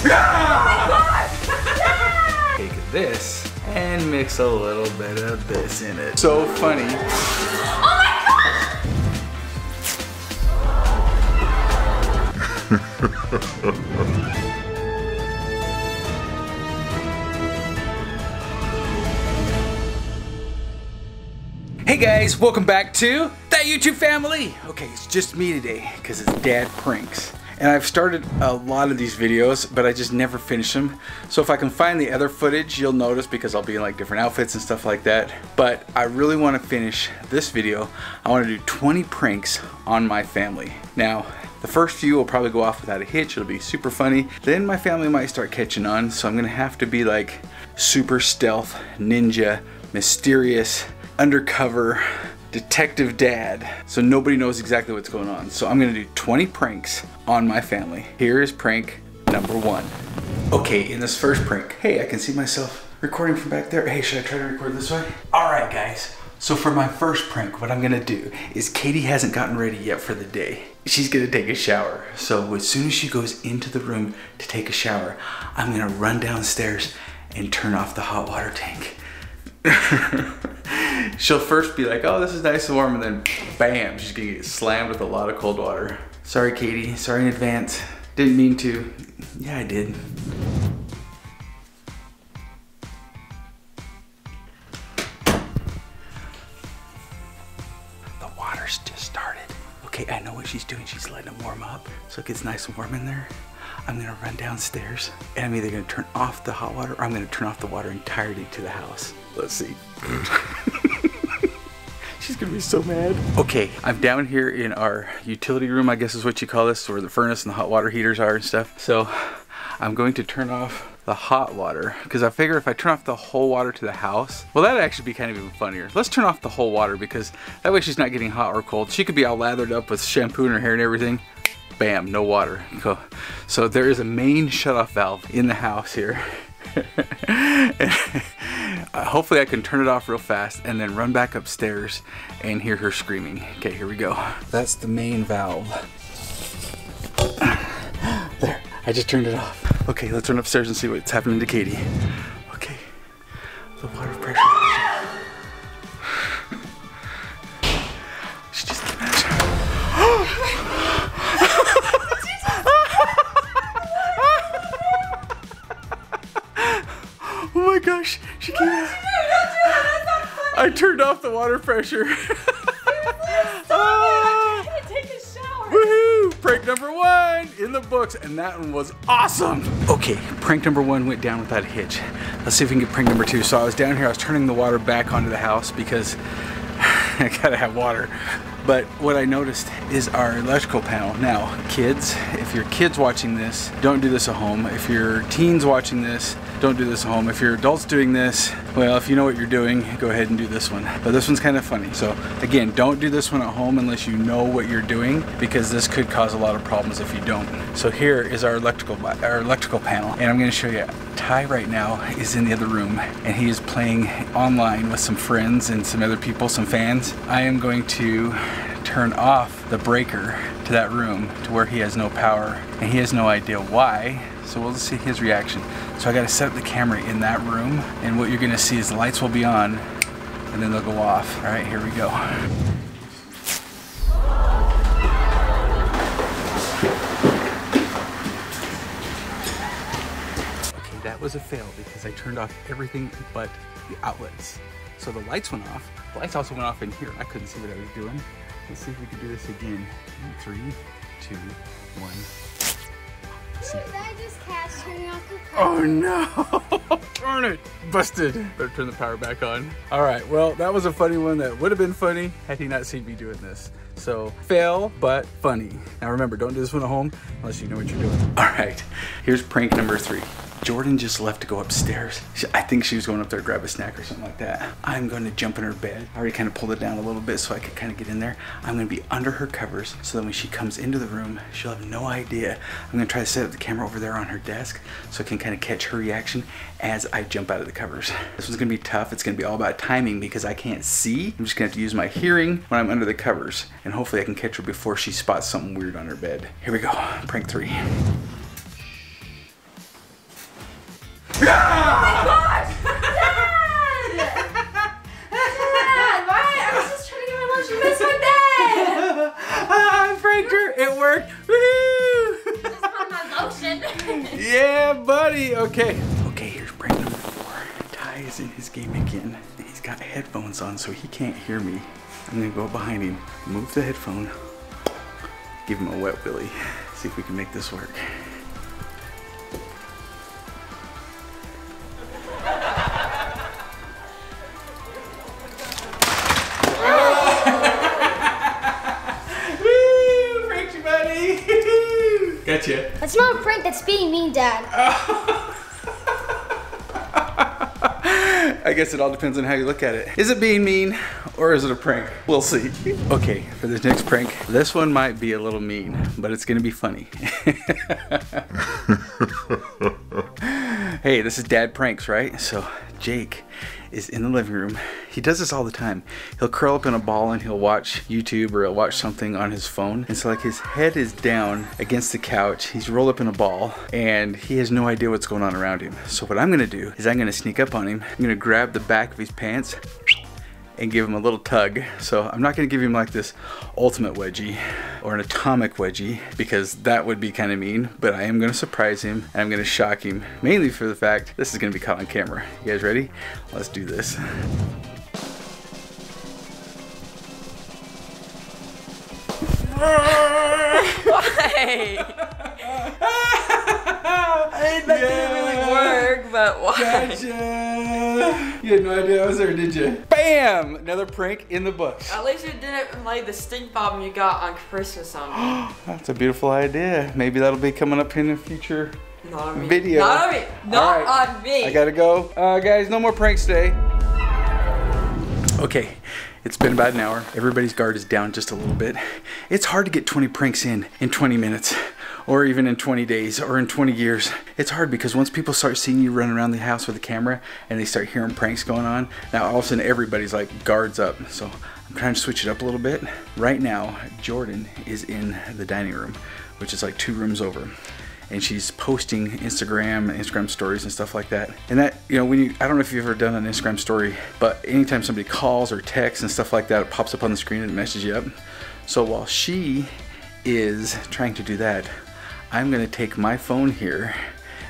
Take this and mix a little bit of this in it. So funny. Oh my gosh! Hey guys, welcome back to That YouTube Family. Okay, it's just me today because it's Dad Pranks. And I've started a lot of these videos, but I just never finish them. So if I can find the other footage, you'll notice because I'll be in like different outfits and stuff like that. But I really want to finish this video. I want to do 20 pranks on my family. Now, the first few will probably go off without a hitch. It'll be super funny. Then my family might start catching on. So I'm going to have to be like super stealth, ninja, mysterious, undercover detective dad, so nobody knows exactly what's going on. So I'm gonna do 20 pranks on my family. Here is prank number 1. Okay, in this first prank, hey, I can see myself recording from back there. Hey, should I try to record this way? All right, guys. So for my first prank, what I'm gonna do is Katie hasn't gotten ready yet for the day. She's gonna take a shower. So as soon as she goes into the room to take a shower, I'm gonna run downstairs and turn off the hot water tank. She'll first be like, oh, this is nice and warm, and then bam, she's gonna get slammed with a lot of cold water. Sorry, Katie, sorry in advance. Didn't mean to. Yeah, I did. The water's just started. Okay, I know what she's doing. She's letting it warm up so it gets nice and warm in there. I'm gonna run downstairs and I'm either gonna turn off the hot water or I'm gonna turn off the water entirely to the house. Let's see. She's gonna be so mad. Okay, I'm down here in our utility room, I guess is what you call this, where the furnace and the hot water heaters are and stuff. So I'm going to turn off the hot water because I figure if I turn off the whole water to the house, well, that'd actually be kind of even funnier. Let's turn off the whole water because that way she's not getting hot or cold. She could be all lathered up with shampoo in her hair and everything. Bam, no water. So there is a main shutoff valve in the house here. Hopefully I can turn it off real fast and then run back upstairs and hear her screaming. Okay, here we go. That's the main valve. There, I just turned it off. Okay, let's run upstairs and see what's happening to Katie. Okay, the water pressure. She just came out. Oh my gosh, she came out. I turned off the water pressure. I'm trying to take a shower. Woohoo! Prank number 1 in the books, and that one was awesome. Okay, prank number 1 went down without a hitch. Let's see if we can get prank number 2. So I was down here, I was turning the water back onto the house because I gotta have water. But what I noticed is our electrical panel. Now, kids, if your kids watching this, don't do this at home. If your teens watching this, don't do this at home. If your adults doing this, well, if you know what you're doing, go ahead and do this one. But this one's kind of funny. So again, don't do this one at home unless you know what you're doing, because this could cause a lot of problems if you don't. So here is our electrical panel, and I'm gonna show you. Ty right now is in the other room and he is playing online with some friends and some other people, some fans. I am going to turn off the breaker to that room to where he has no power and he has no idea why. So we'll see his reaction. So I gotta set up the camera in that room, and what you're gonna see is the lights will be on and then they'll go off. All right, here we go. That was a fail because I turned off everything but the outlets. So the lights went off. The lights also went off in here. I couldn't see what I was doing. Let's see if we can do this again. 3, 2, 1. Did I just catch turning off the power? Oh no! Darn it! Busted. Better turn the power back on. All right, well, that was a funny one that would have been funny had he not seen me doing this. So, fail, but funny. Now remember, don't do this one at home unless you know what you're doing. All right, here's prank number 3. Jordan just left to go upstairs. I think she was going up there to grab a snack or something like that. I'm going to jump in her bed. I already kind of pulled it down a little bit so I could kind of get in there. I'm going to be under her covers so that when she comes into the room, she'll have no idea. I'm going to try to set up the camera over there on her desk so I can kind of catch her reaction as I jump out of the covers. This one's going to be tough. It's going to be all about timing because I can't see. I'm just going to have to use my hearing when I'm under the covers, and hopefully I can catch her before she spots something weird on her bed. Here we go. Prank 3. worked. Woohoo! Just on my lotion. Yeah, buddy. Okay. Okay, here's prank number 4. Ty is in his game again. He's got headphones on, so he can't hear me. I'm gonna go behind him, move the headphone, give him a wet willy. See if we can make this work. Woo! Pranked you, buddy. Gotcha. That's not a prank, that's being mean, Dad. I guess it all depends on how you look at it. Is it being mean or is it a prank? We'll see. Okay, for this next prank, this one might be a little mean, but it's gonna be funny. Hey, this is Dad Pranks, right? So Jake is in the living room. He does this all the time. He'll curl up in a ball and he'll watch YouTube or he'll watch something on his phone. And so like his head is down against the couch. He's rolled up in a ball and he has no idea what's going on around him. So what I'm gonna do is I'm gonna sneak up on him. I'm gonna grab the back of his pants and give him a little tug. So I'm not gonna give him like this ultimate wedgie or an atomic wedgie because that would be kind of mean, but I am gonna surprise him and I'm gonna shock him, mainly for the fact this is gonna be caught on camera. You guys ready? Let's do this. Why? I mean, that didn't really work, but why? Gotcha. You had no idea I was there, did you? Bam! Another prank in the books. At least you didn't like the stink bomb you got on Christmas on me. That's a beautiful idea. Maybe that'll be coming up in a future Not on me. video. Not on me. Not right. on me. I gotta go. Guys, no more pranks today. Okay, it's been about an hour. Everybody's guard is down just a little bit. It's hard to get 20 pranks in 20 minutes. Or even in 20 days or in 20 years. It's hard because once people start seeing you run around the house with a camera and they start hearing pranks going on, now all of a sudden everybody's like guards up. So I'm trying to switch it up a little bit. Right now, Jordan is in the dining room, which is like 2 rooms over. And she's posting Instagram stories and stuff like that. And that, you know, I don't know if you've ever done an Instagram story, but anytime somebody calls or texts and stuff like that, it pops up on the screen and it messes you up. So while she is trying to do that, I'm gonna take my phone here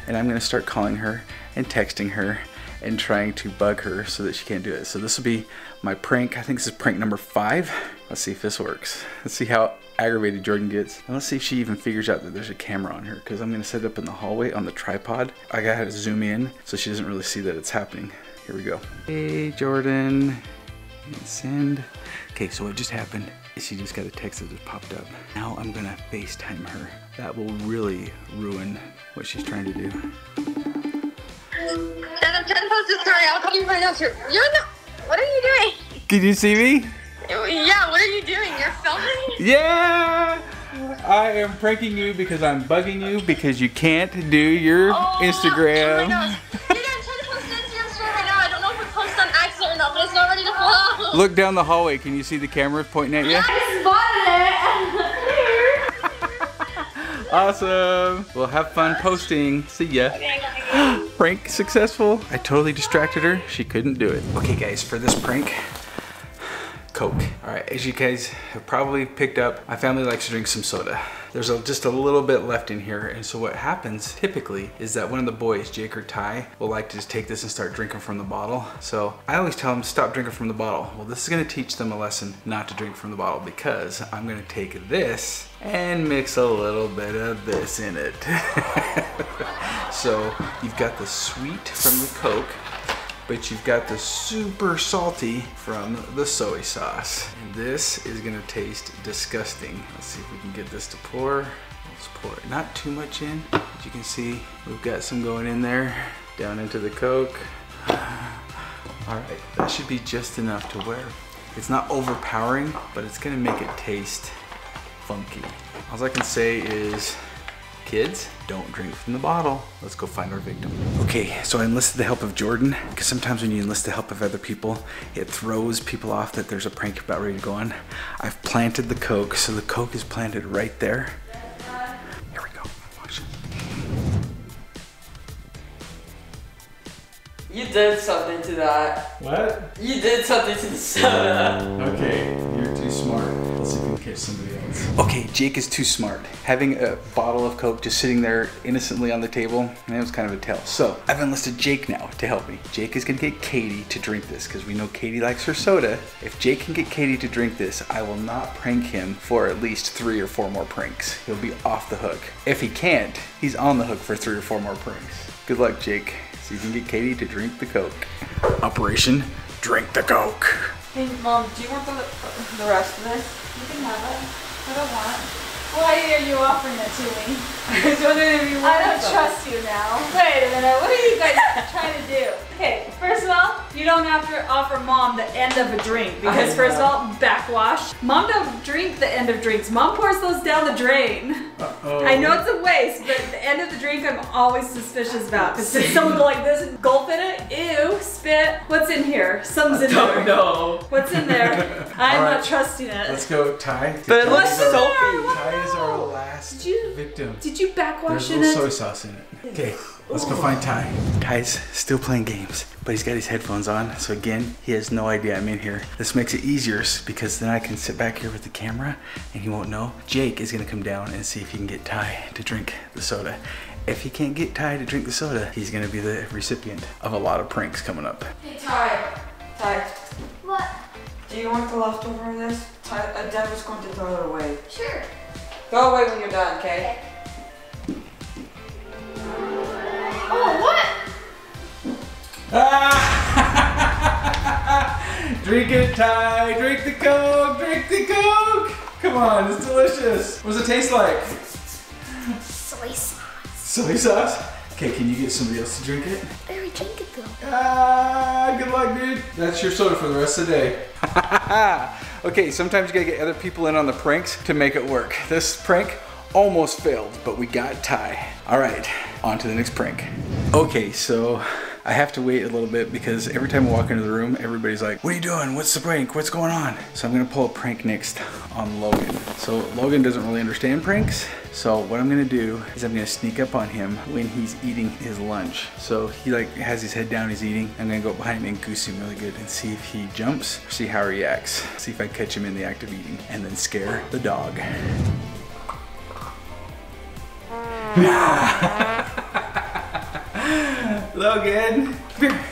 and I'm gonna start calling her and texting her and trying to bug her so that she can't do it. So this will be my prank. I think this is prank number 5. Let's see if this works. Let's see how aggravated Jordan gets. And let's see if she even figures out that there's a camera on her, because I'm gonna set it up in the hallway on the tripod. I gotta zoom in so she doesn't really see that it's happening. Here we go. Hey Jordan, and send. Okay, so what just happened is she just got a text that just popped up. Now I'm gonna FaceTime her. That will really ruin what she's trying to do. Dad, I'm trying to post this story. I'll call you right now. You're not. What are you doing? Can you see me? Yeah, what are you doing? You're filming? Yeah! I am pranking you because I'm bugging you because you can't do your Instagram. Oh my gosh. Dude, I'm trying to post an Instagram story right now. I don't know if it posts on accident or not, but it's not ready to flow. Look down the hallway. Can you see the camera pointing at you? I spotted it. Awesome. Well, have fun posting. See ya. Prank successful. I totally distracted her. She couldn't do it. Okay, guys, for this prank, Coke. All right, as you guys have probably picked up, my family likes to drink some soda. There's just a little bit left in here, and so what happens typically is that one of the boys, Jake or Ty, will like to just take this and start drinking from the bottle. So I always tell them to stop drinking from the bottle. Well, this is gonna teach them a lesson not to drink from the bottle, because I'm gonna take this and mix a little bit of this in it. So you've got the sweet from the Coke, but you've got the super salty from the soy sauce. And this is gonna taste disgusting. Let's see if we can get this to pour. Let's pour it, not too much in. As you can see, we've got some going in there, down into the Coke. All right, that should be just enough to where it's not overpowering, but it's gonna make it taste funky. All I can say is, kids, don't drink from the bottle. Let's go find our victim. Okay, so I enlisted the help of Jordan, because sometimes when you enlist the help of other people, it throws people off that there's a prank about ready to go on. I've planted the Coke, so the Coke is planted right there. Here we go, watch. You did something to that. What? You did something to the soda. Okay, you're too smart. Let's see if we can catch somebody else. Okay, Jake is too smart. Having a bottle of Coke just sitting there innocently on the table, that was kind of a tell. So I've enlisted Jake now to help me. Jake is gonna get Katie to drink this because we know Katie likes her soda. If Jake can get Katie to drink this, I will not prank him for at least 3 or 4 more pranks. He'll be off the hook. If he can't, he's on the hook for 3 or 4 more pranks. Good luck, Jake. See if you can get Katie to drink the Coke. Operation Drink the Coke. Hey, Mom, do you want the rest of this? You can have it. I don't want it. Why are you offering it to me? I was wondering if you wanted I don't some. trust you now. Wait a minute, what are you guys trying to do? Okay, first of all, you don't have to offer Mom the end of a drink because first of all, backwash. Mom don't drink the end of drinks. Mom pours those down the drain. Uh-oh. I know it's a waste, but the end of the drink I'm always suspicious about because someone go like this and gulp in it. Ew, spit. What's in here? Something's in there. Don't know. What's in there? I'm All right. not trusting it. Let's go, Ty. But it looks What's in there? soapy. What? Ty is our last victim. Did you backwash There's a in little it? soy sauce in it. Okay, let's go find Ty. Ty's still playing games, but he's got his headphones on. So again, he has no idea I'm in here. This makes it easier because then I can sit back here with the camera and he won't know. Jake is gonna come down and see if he can get Ty to drink the soda. If he can't get Ty to drink the soda, he's gonna be the recipient of a lot of pranks coming up. Hey, Ty. Ty, What? do you want the leftover of this? Deborah's going to throw it away. Sure. Go away when you're done, okay? Oh, what? Drink it, Ty. Drink the Coke. Drink the Coke. Come on, it's delicious. What does it taste like? Soy sauce. Soy sauce? Okay, can you get somebody else to drink it? I already drank it though. Good luck, dude. That's your soda for the rest of the day. Okay, sometimes you gotta get other people in on the pranks to make it work. This prank almost failed, but we got Ty. All right, on to the next prank. Okay, so I have to wait a little bit because every time I walk into the room, everybody's like, what are you doing? What's the prank? What's going on? So I'm gonna pull a prank next on Logan. So Logan doesn't really understand pranks. So what I'm gonna do is I'm gonna sneak up on him when he's eating his lunch. So he like has his head down, he's eating. I'm gonna go behind him and goose him really good and see if he jumps, see how he reacts. See if I catch him in the act of eating and then scare the dog. Logan, come here.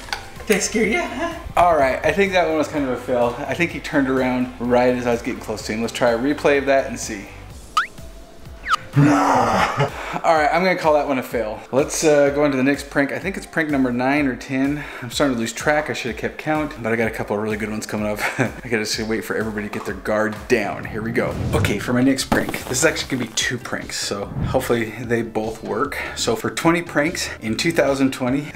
Did I scare you? Huh? All right, I think that one was kind of a fail. I think he turned around right as I was getting close to him. Let's try a replay of that and see. All right, I'm gonna call that one a fail. Let's go into the next prank. I think it's prank number 9 or 10. I'm starting to lose track. I should have kept count, but I got a couple of really good ones coming up. I gotta just wait for everybody to get their guard down. Here we go. Okay, for my next prank, this is actually gonna be 2 pranks, so hopefully they both work. So for 20 pranks in 2020,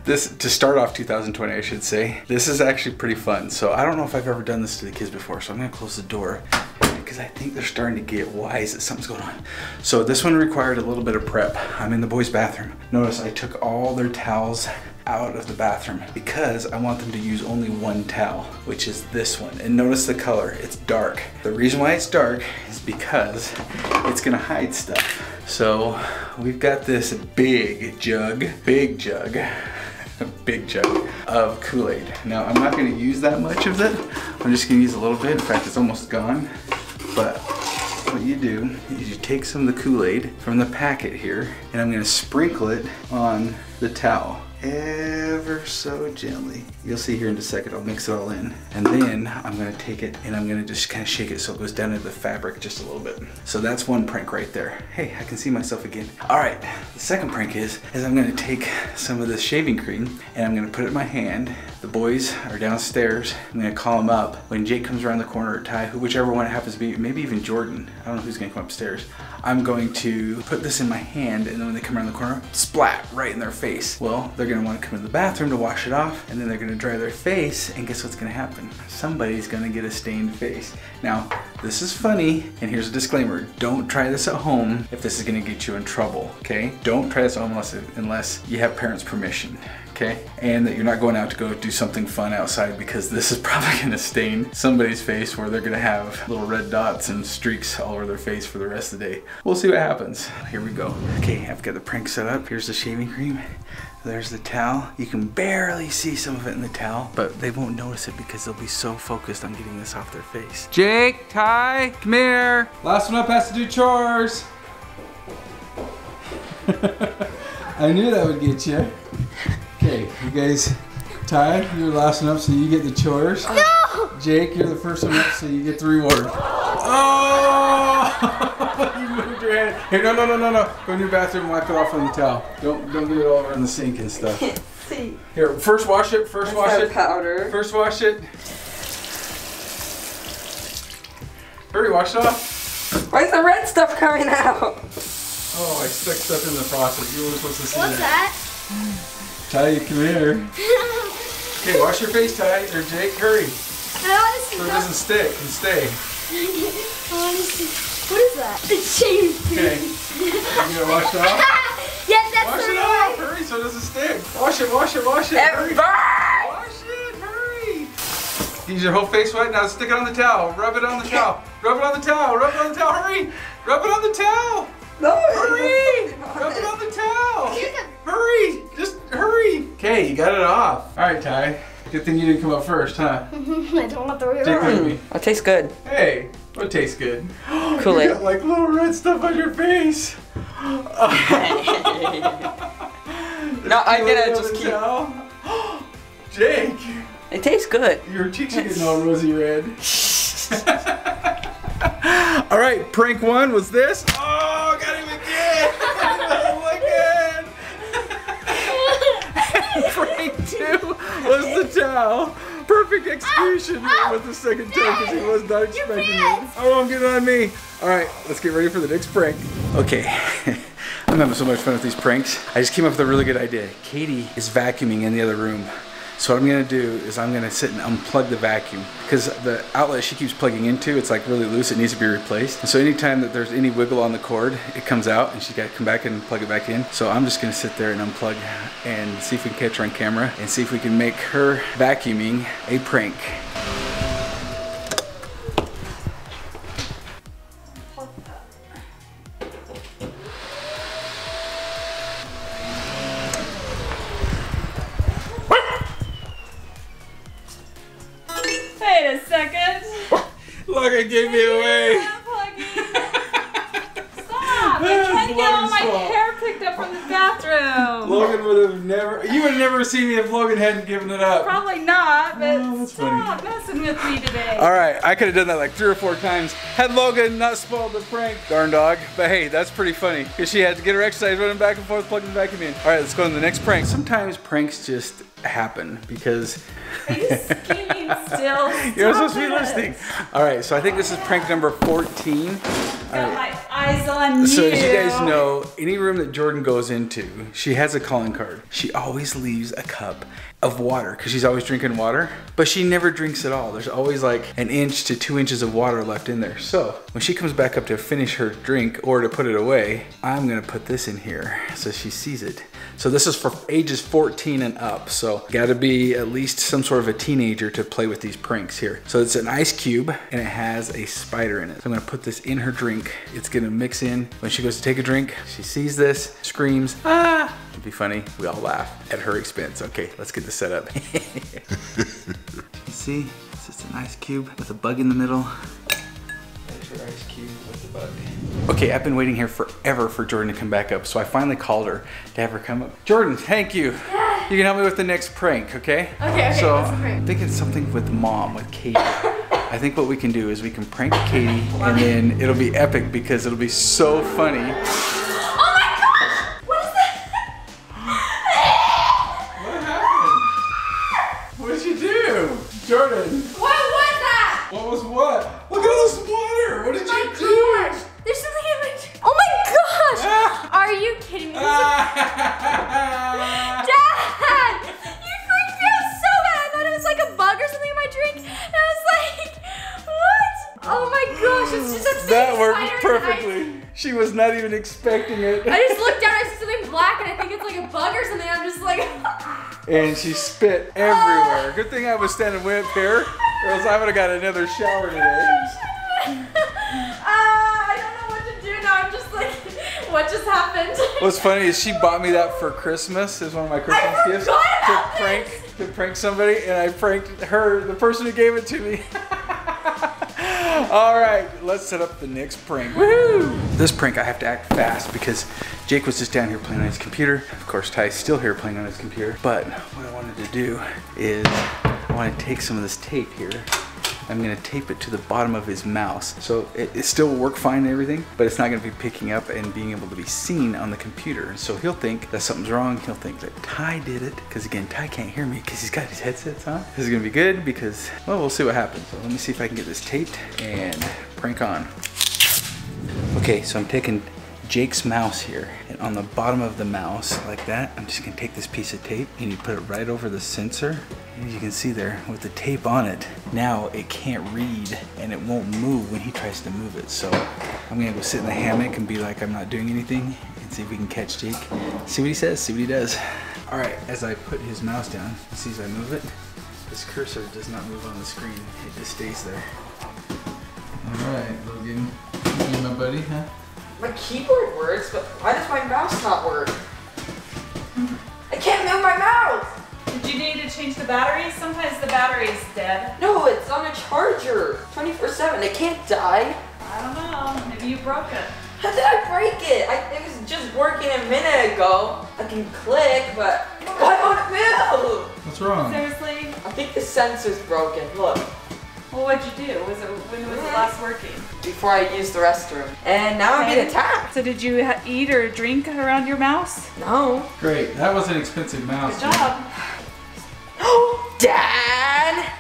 this, to start off 2020, I should say, this is actually pretty fun. So I don't know if I've ever done this to the kids before, so I'm gonna close the door, because I think they're starting to get wise that something's going on. So this one required a little bit of prep. I'm in the boys' bathroom. Notice I took all their towels out of the bathroom because I want them to use only one towel, which is this one. And notice the color, it's dark. The reason why it's dark is because it's gonna hide stuff. So we've got this big jug of Kool-Aid. Now I'm not gonna use that much of it. I'm just gonna use a little bit. In fact, it's almost gone. But what you do is you take some of the Kool-Aid from the packet here, and I'm gonna sprinkle it on the towel ever so gently. You'll see here in a second, I'll mix it all in. And then I'm gonna take it and I'm gonna just kind of shake it so it goes down into the fabric just a little bit. So that's one prank right there. Hey, I can see myself again. All right, the second prank is I'm gonna take some of this shaving cream and I'm gonna put it in my hand. The boys are downstairs. I'm gonna call them up. When Jake comes around the corner, or Ty, whichever one it happens to be, maybe even Jordan, I don't know who's gonna come upstairs. I'm going to put this in my hand, and then when they come around the corner, splat right in their face. Well, they're gonna wanna come to the bathroom to wash it off, and then they're gonna dry their face, and guess what's gonna happen? Somebody's gonna get a stained face. Now, this is funny, and here's a disclaimer. Don't try this at home if this is gonna get you in trouble, okay? Don't try this at home unless you have parents' permission. Okay? And that you're not going out to go do something fun outside, because this is probably gonna stain somebody's face where they're gonna have little red dots and streaks all over their face for the rest of the day. We'll see what happens. Here we go. Okay, I've got the prank set up. Here's the shaving cream. There's the towel. You can barely see some of it in the towel, but they won't notice it because they'll be so focused on getting this off their face. Jake, Ty, come here. Last one up has to do chores. I knew that would get you. Okay, you guys, Ty, you're last one up, so you get the chores. No! Jake, you're the first one up, so you get the reward. Oh! You moved your hand. Here, no. Go in your bathroom and wipe it off on the towel. Don't get it all over in the sink and stuff. See. Here, first wash it. First wash it. Powder. First wash it. Hurry, wash it off. Why is the red stuff coming out? Oh, I stuck stuff in the faucet. You were supposed to see What's that. Ty, come here. Okay, wash your face, Ty, or Jake, hurry. I want to see So it doesn't stick and stay. I want to see. What is that? It's shaved. Okay. You gonna wash it off? Yes, that's Wash the it right off, hurry, so it doesn't stick. Wash it, wash it, wash it. Hurry. Wash it, hurry. Use your whole face wet, now stick it on the towel. Rub it on the towel. Rub it on the towel, rub it on the towel, hurry. Rub it on the towel. No. Hurry. Rub it on the towel. Hurry, just hurry. Okay, you got it off. All right, Ty. Good thing you didn't come up first, huh? I don't want the real Jake, look at me. It tastes good. Hey, what tastes good? Kool-Aid. You got like little red stuff on your face. No, I get it. Just keep. Jake, It tastes good. your cheeks are getting all rosy red. All right, prank one was this. Oh, got him again. Prank two was the towel. Perfect execution with the second time because he was not expecting it. Oh, I'm getting on me. All right, let's get ready for the next prank. Okay, I'm having so much fun with these pranks. I just came up with a really good idea. Katie is vacuuming in the other room. So what I'm gonna do is I'm gonna sit and unplug the vacuum because the outlet she keeps plugging into, it's like really loose, it needs to be replaced. And so anytime that there's any wiggle on the cord, it comes out and she's gotta come back and plug it back in. So I'm just gonna sit there and unplug and see if we can catch her on camera and see if we can make her vacuuming a prank. Wait a second. Look, I gave me away. Stop! I can't get all my hair picked up from the bathroom. Logan would have never, you would have never seen me if Logan hadn't given it up. Probably not, but that's stop messing with me today. All right, I could have done that like 3 or 4 times had Logan not spoiled the prank. Darn dog. But hey, that's pretty funny because she had to get her exercise running back and forth, plugging the vacuum in. All right, let's go on to the next prank. Sometimes pranks just happen because Are you scheming still? you're supposed to be Stop it. listening. All right, so I think this is prank number 14. Got my eyes on you. So as you guys know, any room that Jordan goes into, she has a calling card. She always leaves a cup of water because she's always drinking water, but she never drinks at all. There's always like 1 inch to 2 inches of water left in there. So when she comes back up to finish her drink or to put it away, I'm gonna put this in here so she sees it. So this is for ages 14 and up. So gotta be at least some sort of a teenager to play with these pranks here. So it's an ice cube and it has a spider in it. So I'm gonna put this in her drink. It's gonna mix in. When she goes to take a drink, she sees this, screams, ah! It'd be funny, we all laugh at her expense. Okay, let's get this set up. You see, it's just an ice cube with a bug in the middle. There's her ice cube with the bug. Okay, I've been waiting here forever for Jordan to come back up, so I finally called her to have her come up. Jordan, thank you. You can help me with the next prank, okay? Okay, So what's the prank? I'm thinking something with mom, with Katie. I think what we can do is we can prank Katie and then it'll be epic because it'll be so funny. Oh my gosh! What is that? What happened? What did you do? Jordan, What was that? what was what? Look at all this water! What did you do? There's something in my drink. Oh my gosh! Are you kidding me? This is Dad! You freaked me out so bad. I thought it was like a bug or something in my drink. And I was like, what? Oh my gosh, it's just a big That worked spider in perfectly. She was not even expecting it. I just looked down, I see something black, and I think it's like a bug or something. I'm just like, And she spit everywhere. Good thing I was standing way up here, or else I would have got another shower today. I don't know what to do now. I'm just like, What just happened? What's funny is she bought me that for Christmas. It's one of my Christmas gifts to prank somebody, and I pranked her, the person who gave it to me. All right, let's set up the next prank. Woohoo! This prank I have to act fast because Jake was just down here playing on his computer. Of course, Ty's still here playing on his computer. But what I wanted to do is I want to take some of this tape here. I'm gonna tape it to the bottom of his mouse. So it still will work fine and everything, but it's not gonna be picking up and being able to be seen on the computer. So he'll think that something's wrong. He'll think that Ty did it, because again, Ty can't hear me because he's got his headsets on. This is gonna be good because, well, we'll see what happens. So let me see if I can get this taped and prank on. Okay, so I'm taking Jake's mouse here, and on the bottom of the mouse, like that, I'm just gonna take this piece of tape and you put it right over the sensor. As you can see there, with the tape on it, now it can't read and it won't move when he tries to move it. So I'm gonna go sit in the hammock and be like I'm not doing anything and see if we can catch Jake. See what he says, see what he does. All right, as I put his mouse down, you see as I move it, this cursor does not move on the screen, it just stays there. All right, Logan, you my buddy, huh? My keyboard works, but why does my mouse not work? I can't move my mouse! Did you need to change the batteries? Sometimes the battery's dead. No, it's on a charger. 24/7, it can't die. I don't know. Maybe you broke it. How did I break it? It was just working a minute ago. I can click, but why won't it move? What's wrong? Seriously? I think the sensor's broken. Look, Well, what'd you do? When was it last working? before I used the restroom. And now I'm being attacked. So did you eat or drink around your mouse? No. Great, that was an expensive mouse. Good job. Dad!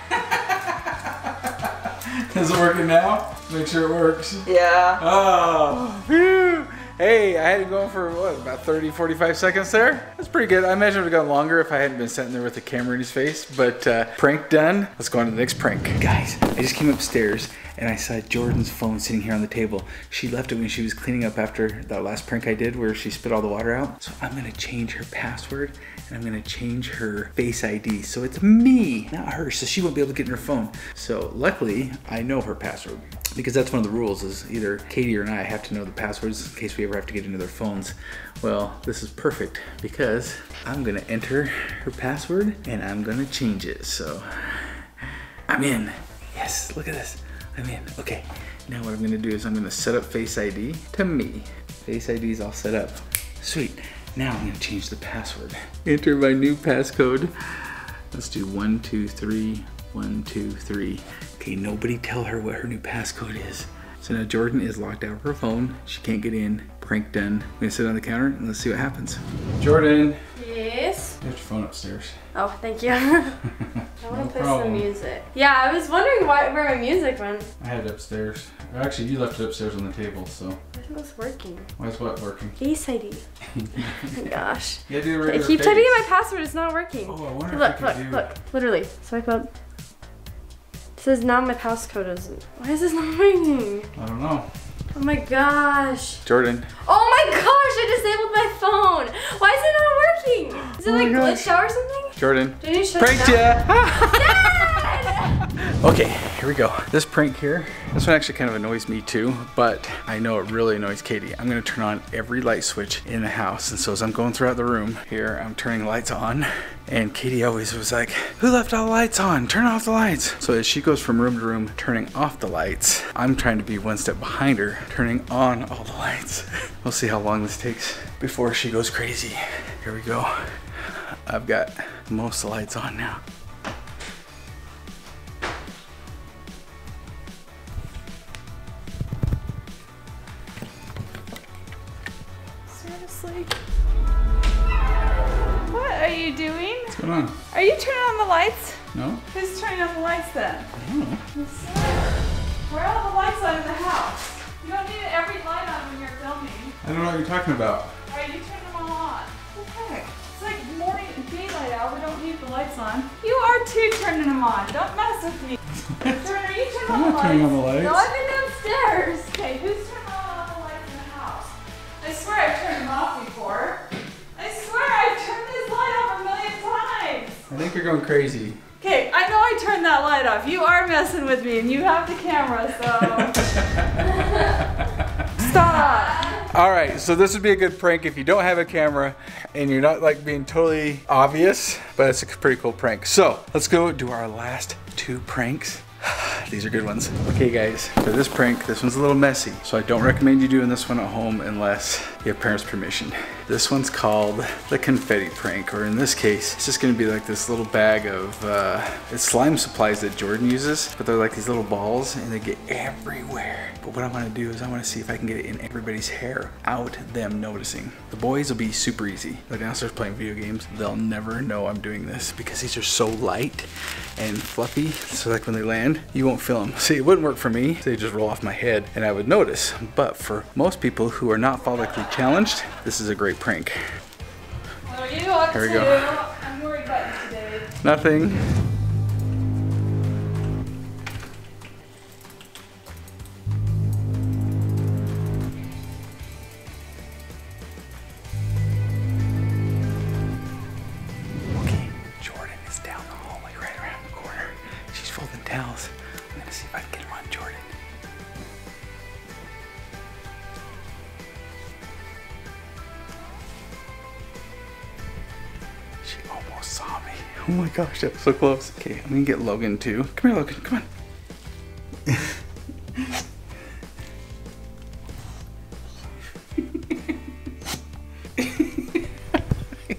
Is it working now? Make sure it works. Yeah. Oh, phew. Hey, I had it going for what, about 30, 45 seconds there? That's pretty good. I imagine it would have gone longer if I hadn't been sitting there with the camera in his face, but prank done. Let's go on to the next prank. Guys, I just came upstairs and I saw Jordan's phone sitting here on the table. She left it when she was cleaning up after that last prank I did where she spit all the water out. So I'm gonna change her password and I'm gonna change her Face ID. So it's me, not her, so she won't be able to get in her phone. So luckily, I know her password because that's one of the rules is either Katie or I have to know the passwords in case we ever have to get into their phones. Well, this is perfect because I'm gonna enter her password and I'm gonna change it. So I'm in. Yes, look at this. I'm in. Okay, now what I'm gonna do is I'm gonna set up Face ID to me. Face ID is all set up. Sweet. Now I'm gonna change the password. Enter my new passcode. Let's do 1, 2, 3, 1, 2, 3. Okay, nobody tell her what her new passcode is. So now Jordan is locked out of her phone. She can't get in. Prank done. I'm gonna sit on the counter and let's see what happens. Jordan. Yes. Put your phone upstairs. Oh, thank you. I want to play some music. Yeah, I was wondering where my music went. I had it upstairs. Actually, you left it upstairs on the table, so. I think it was working. Why is what working? Face ID. Oh my gosh. Yeah, do I keep typing in my password, it's not working. Oh, I wonder Look, if I could look, literally. Swipe up. It says now my passcode isn't. Why is this not working? I don't know. Oh my gosh. Jordan. Oh my gosh, I disabled my phone. Why is it not working? Is it Oh my like gosh. glitched out or something? Jordan. Do you shut it Pranked down? ya! Dad! Okay, here we go. This prank here, this one actually kind of annoys me too, but I know it really annoys Katie. I'm gonna turn on every light switch in the house. And so as I'm going throughout the room here, I'm turning lights on. And Katie always was like, who left all the lights on? Turn off the lights. So as she goes from room to room, turning off the lights, I'm trying to be one step behind her, turning on all the lights. We'll see how long this takes before she goes crazy. Here we go. I've got most of the lights on now. Seriously? What are you doing? What's going on? Are you turning on the lights? No? Who's turning on the lights then? I don't know. Where are all the lights on in the house? You don't need every light on when you're filming. I don't know what you're talking about. Are you turning them all on? Okay. It's like morning daylight out. We don't need the lights on. You are too turning them on. Don't mess with me. Jordan, are you turning on the lights? Turning on the lights. No, I've been downstairs. Okay, who's turning on all the lights in the house? I swear I've turned them off before. I swear I've turned this light off a million times. I think you're going crazy. Okay, I know I turned that light off. You are messing with me and you have the camera, so. Stop. All right, so this would be a good prank if you don't have a camera and you're not like being totally obvious, but it's a pretty cool prank. So let's go do our last 2 pranks. These are good ones. Okay guys, for this prank, this one's a little messy, so I don't recommend you doing this one at home unless you have parents' permission. This one's called the confetti prank, or in this case, it's just gonna be like this little bag of it's slime supplies that Jordan uses, but they're like these little balls and they get everywhere. But what I wanna do is I wanna see if I can get it in everybody's hair without them noticing. The boys will be super easy. They're downstairs playing video games. They'll never know I'm doing this because these are so light and fluffy. So like when they land, you won't feel them. See, it wouldn't work for me. They just roll off my head and I would notice. But for most people who are not follically challenged, this is a great prank. What are you up Here we to? go. I'm worried about you today. Nothing. Okay, Jordan is down the hallway right around the corner. She's folding towels. I'm gonna see if I can get her on Jordan. She almost saw me. Oh my gosh, that was so close. Okay, I'm gonna get Logan too. Come here, Logan, come on.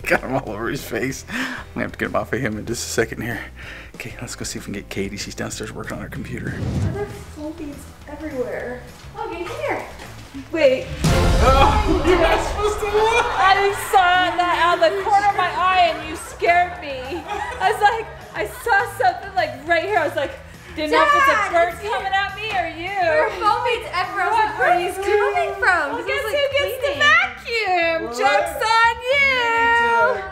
Got him all over his face. I'm gonna have to get him off of him in just a second here. Okay, let's go see if we can get Katie. She's downstairs working on her computer. Other foldings everywhere. Logan, come here. Wait. Oh, you're not supposed to look. I saw that out of the corner of my eye and you scared me. I was like, I saw something like right here. I was like, didn't know if it's a Dad, bird it's coming at me or you. There are foldings everywhere. I was like, where are these coming from? Well, This guess is, who like, gets the bleeding. vacuum? What? Joke's on you.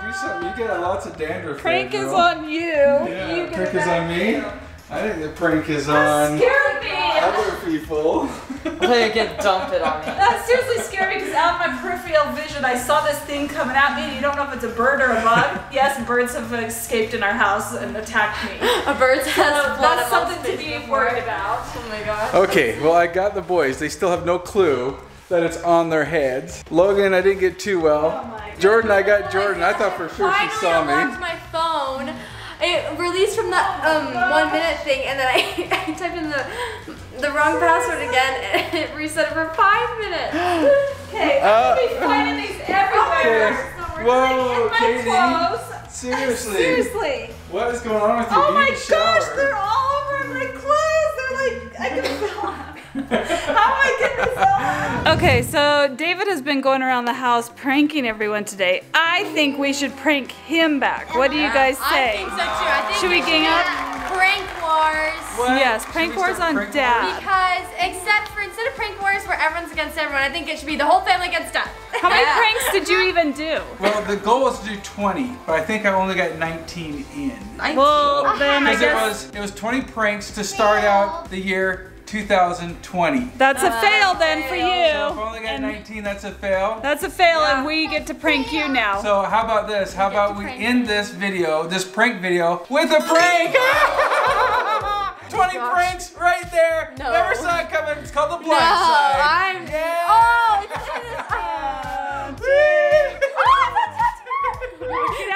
Do something. You get lots of dandruff. Prank there, is girl. on you. Yeah, You get prank a is on me. vacuum. I think the prank is on Scared me. other people. They can dump it on me. That seriously scared me because out of my peripheral vision, I saw this thing coming at me. And you don't know if it's a bird or a bug. Yes, birds have escaped in our house and attacked me. A bird's So nest. that's something to be worried about. Oh my god. Okay, well I got the boys. They still have no clue that it's on their heads. Logan, I didn't get too well. Oh my God. Jordan, I got Jordan. I thought for sure she Finally saw unlocked me. my phone. It released from that 1 minute thing, and then I typed in the wrong password again, and it reset it for 5 minutes. Okay, I'm gonna be finding these everywhere. Okay. Whoa, In my Katie. clothes. Seriously. Seriously. What is going on with you? Oh You my need to shower. gosh, they're all over my clothes. They're like, I can feel them. How am I getting this on? Okay, so David has been going around the house pranking everyone today. I think we should prank him back. What do you guys I say? think so too. I think Should we gang up? Prank wars. What? Yes, Should prank we wars start on prank Dad. Because instead of prank wars where everyone's against everyone, I think it should be the whole family against us. How many pranks did you even do? Well, the goal was to do 20, but I think I only got 19 in. Well, then I Because guess it was 20 pranks to start out the year 2020. that's a fail then for So if I you. only got And 19, that's a fail. that's a fail, and we get to prank you now. So how about this? How about we prank end this video, this prank video, with a prank? 20 pranks right there. No. Never saw it coming. It's called The No, Blind Side. I'm. Yeah. Oh, it's Get